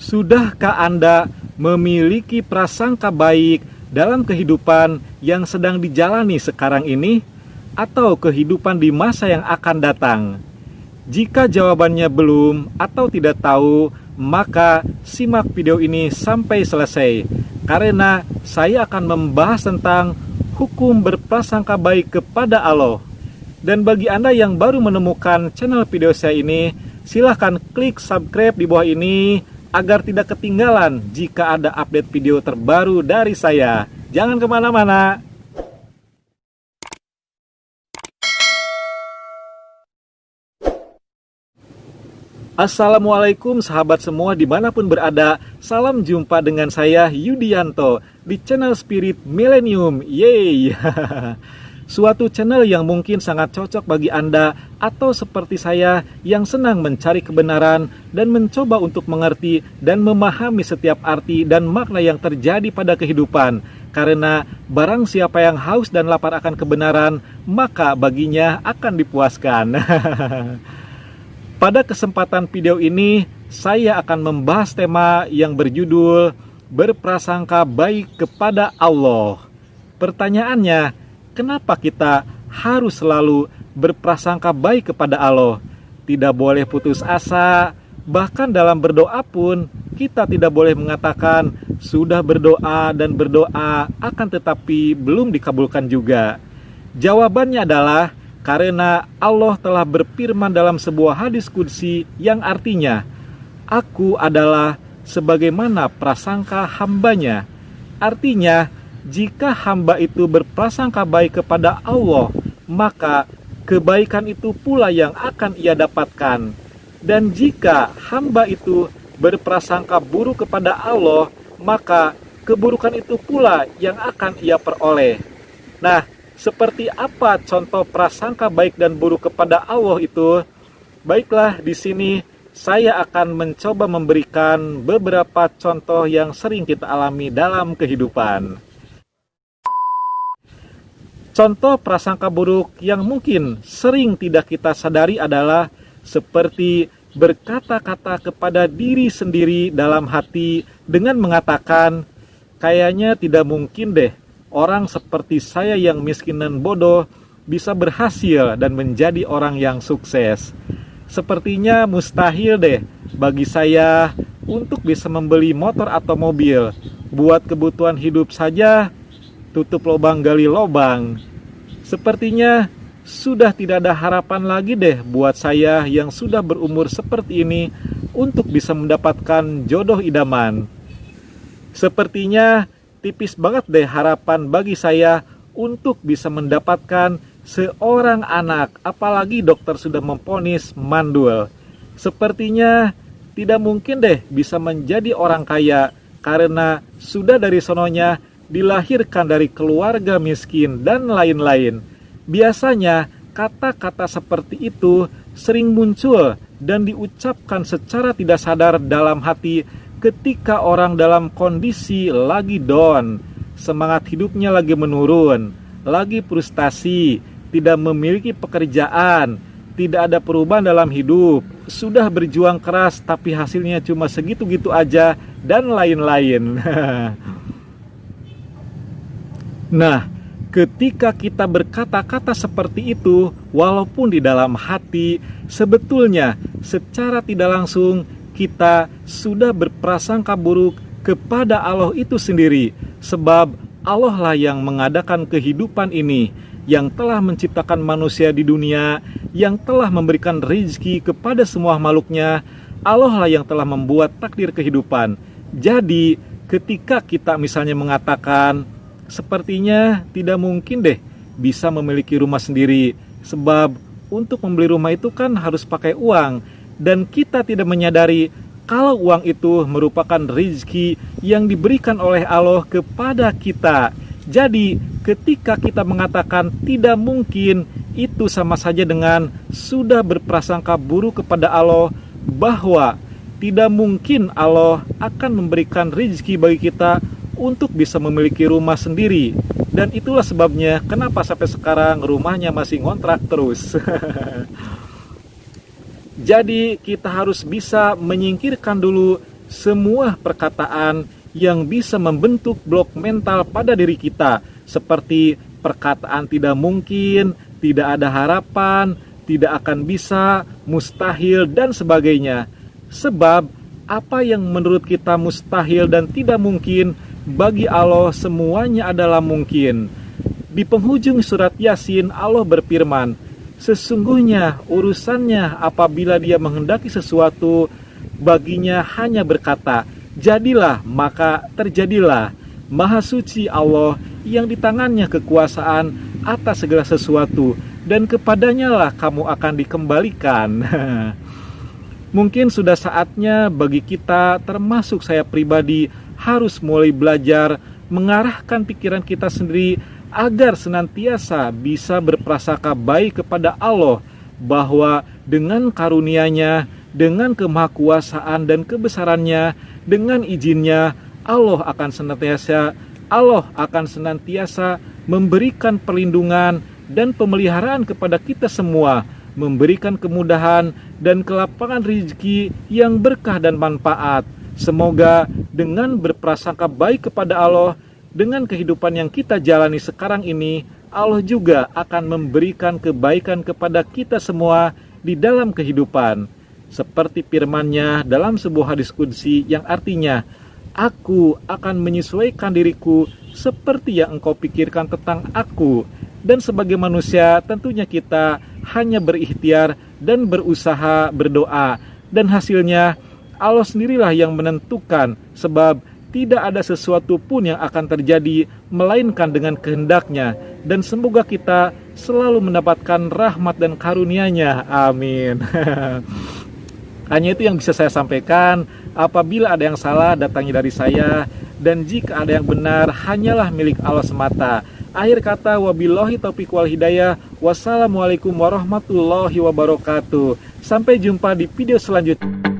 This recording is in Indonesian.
Sudahkah Anda memiliki prasangka baik dalam kehidupan yang sedang dijalani sekarang ini, atau kehidupan di masa yang akan datang? Jika jawabannya belum atau tidak tahu, maka simak video ini sampai selesai, karena saya akan membahas tentang hukum berprasangka baik kepada Allah. Dan bagi Anda yang baru menemukan channel video saya ini, silahkan klik subscribe di bawah ini agar tidak ketinggalan jika ada update video terbaru dari saya. Jangan kemana-mana. Assalamualaikum sahabat semua dimanapun berada. Salam jumpa dengan saya Yudianto di channel Spirit Millennium. Yeay. Suatu channel yang mungkin sangat cocok bagi Anda atau seperti saya yang senang mencari kebenaran dan mencoba untuk mengerti dan memahami setiap arti dan makna yang terjadi pada kehidupan. Karena barang siapa yang haus dan lapar akan kebenaran, maka baginya akan dipuaskan. Pada kesempatan video ini, saya akan membahas tema yang berjudul berprasangka baik kepada Allah. Pertanyaannya, kenapa kita harus selalu berprasangka baik kepada Allah? Tidak boleh putus asa, bahkan dalam berdoa pun kita tidak boleh mengatakan sudah berdoa dan berdoa akan tetapi belum dikabulkan juga. Jawabannya adalah karena Allah telah berfirman dalam sebuah hadis qudsi yang artinya, Aku adalah sebagaimana prasangka hambanya. Artinya, jika hamba itu berprasangka baik kepada Allah, maka kebaikan itu pula yang akan ia dapatkan. Dan jika hamba itu berprasangka buruk kepada Allah, maka keburukan itu pula yang akan ia peroleh. Nah, seperti apa contoh prasangka baik dan buruk kepada Allah itu? Baiklah, di sini saya akan mencoba memberikan beberapa contoh yang sering kita alami dalam kehidupan. Contoh prasangka buruk yang mungkin sering tidak kita sadari adalah seperti berkata-kata kepada diri sendiri dalam hati dengan mengatakan, kayaknya tidak mungkin deh orang seperti saya yang miskin dan bodoh bisa berhasil dan menjadi orang yang sukses. Sepertinya mustahil deh bagi saya untuk bisa membeli motor atau mobil. Buat kebutuhan hidup saja, tutup lubang gali lubang. Sepertinya sudah tidak ada harapan lagi deh buat saya yang sudah berumur seperti ini untuk bisa mendapatkan jodoh idaman. Sepertinya tipis banget deh harapan bagi saya untuk bisa mendapatkan seorang anak, apalagi dokter sudah memvonis mandul. Sepertinya tidak mungkin deh bisa menjadi orang kaya karena sudah dari sononya dilahirkan dari keluarga miskin dan lain-lain. Biasanya kata-kata seperti itu sering muncul dan diucapkan secara tidak sadar dalam hati ketika orang dalam kondisi lagi down, semangat hidupnya lagi menurun, lagi frustasi, tidak memiliki pekerjaan, tidak ada perubahan dalam hidup, sudah berjuang keras tapi hasilnya cuma segitu-gitu aja, dan lain-lain. Nah, ketika kita berkata-kata seperti itu, walaupun di dalam hati, sebetulnya secara tidak langsung kita sudah berprasangka buruk kepada Allah itu sendiri. Sebab Allah lah yang mengadakan kehidupan ini, yang telah menciptakan manusia di dunia, yang telah memberikan rezeki kepada semua makhluknya. Allah lah yang telah membuat takdir kehidupan. Jadi ketika kita misalnya mengatakan, sepertinya tidak mungkin deh bisa memiliki rumah sendiri, sebab untuk membeli rumah itu kan harus pakai uang. Dan kita tidak menyadari kalau uang itu merupakan rezeki yang diberikan oleh Allah kepada kita. Jadi ketika kita mengatakan tidak mungkin, itu sama saja dengan sudah berprasangka buruk kepada Allah, bahwa tidak mungkin Allah akan memberikan rezeki bagi kita untuk bisa memiliki rumah sendiri. Dan itulah sebabnya kenapa sampai sekarang rumahnya masih ngontrak terus. Jadi kita harus bisa menyingkirkan dulu semua perkataan yang bisa membentuk blok mental pada diri kita, seperti perkataan tidak mungkin, tidak ada harapan, tidak akan bisa, mustahil, dan sebagainya. Sebab apa yang menurut kita mustahil dan tidak mungkin, bagi Allah semuanya adalah mungkin. Di penghujung surat Yasin, Allah berfirman, sesungguhnya urusannya apabila dia menghendaki sesuatu, baginya hanya berkata, jadilah, maka terjadilah. Maha suci Allah yang di tangannya kekuasaan atas segala sesuatu, dan kepadanya lah kamu akan dikembalikan. Mungkin sudah saatnya bagi kita, termasuk saya pribadi, harus mulai belajar mengarahkan pikiran kita sendiri agar senantiasa bisa berprasangka baik kepada Allah, bahwa dengan karunia-Nya, dengan kemahakuasaan dan kebesarannya, dengan izinnya, Allah akan senantiasa memberikan perlindungan dan pemeliharaan kepada kita semua, memberikan kemudahan dan kelapangan rezeki yang berkah dan manfaat. Semoga dengan berprasangka baik kepada Allah, dengan kehidupan yang kita jalani sekarang ini, Allah juga akan memberikan kebaikan kepada kita semua di dalam kehidupan. Seperti firman-Nya dalam sebuah hadis qudsi yang artinya, aku akan menyesuaikan diriku seperti yang engkau pikirkan tentang aku. Dan sebagai manusia tentunya kita hanya berikhtiar dan berusaha berdoa. Dan hasilnya Allah sendirilah yang menentukan, sebab tidak ada sesuatu pun yang akan terjadi melainkan dengan kehendak-Nya. Dan semoga kita selalu mendapatkan rahmat dan karunia-Nya. Amin. Hanya itu yang bisa saya sampaikan. Apabila ada yang salah, datangnya dari saya, dan jika ada yang benar, hanyalah milik Allah semata. Akhir kata, wabillahi taufiq wal hidayah. Wassalamualaikum warahmatullahi wabarakatuh. Sampai jumpa di video selanjutnya.